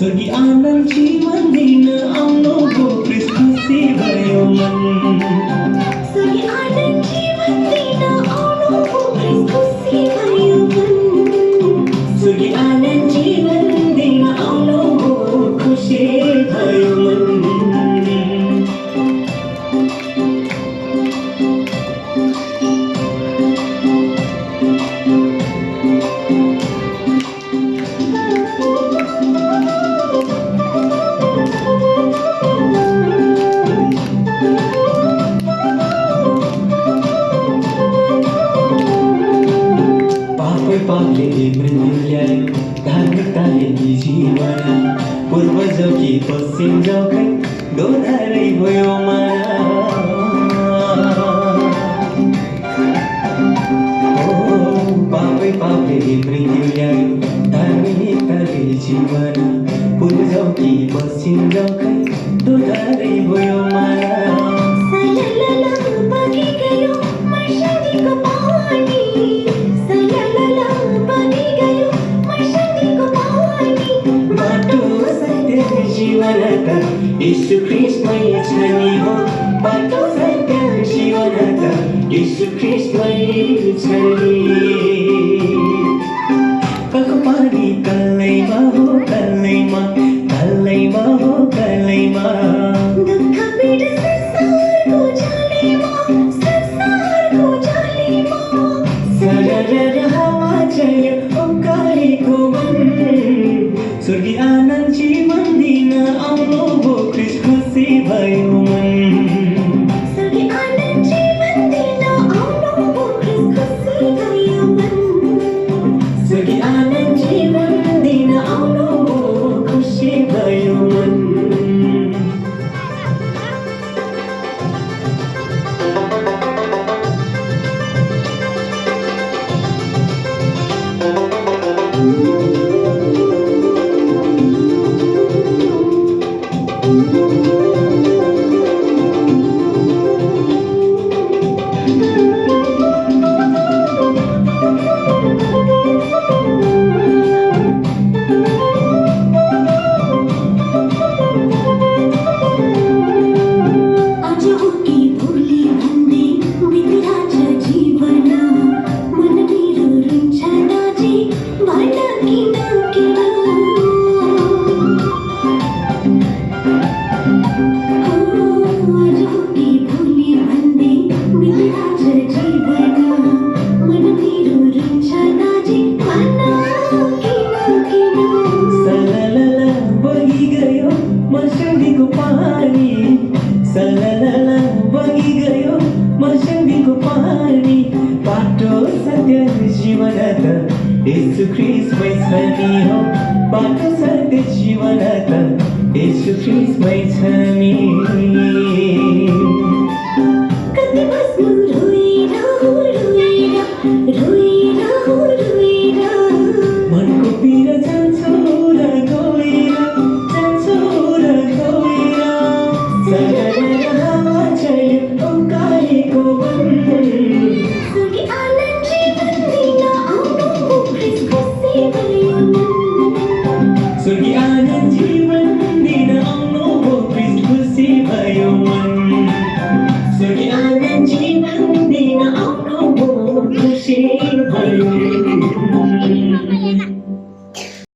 स्वर्गी आनन्द जीवन दिन आउनु भो खुसी भयो मन स्वर्गी आनन्द जीवन दिन आउनु भो खुसी भयो मन स्वर्गी आनन्द जीवन दिन आउनु भो खुसी भयो मन पापले मृत्यु ल्यायो धार्मिकताले जीवन पूर्वजौ कि पश्चिम जाउकै दोधारै भयो माया पापले मृत्यु ल्यायो धार्मिकताले जीवन पूर्वजौ कि पश्चिम जाउकै दोधारै भयो माया यीशु ख्रीष्टमै छ नि हो बाटो सत्य जीवन त यीशु ख्रीष्टमै छ नि कको पानी कल्लैमा हो कल्लैमा कल्लैमा हो कल्लैमा दुःख पीडा संसारको झलेमा सरर हावा चल्यो ओकारेको मन स्वर्गी आनन्द जीवन दिन आउनु भो खुसी भयो मन स्वर्गी आनन्द जीवन दिन आउनु भो खुसी भयो मन स्वर्गी आनन्द जीवन दिन आउनु भो खुसी भयो मन यीशु ख्रीष्टमै छ नि हो बाटो सत्य जीवन त यीशु ख्रीष्टमै छ नि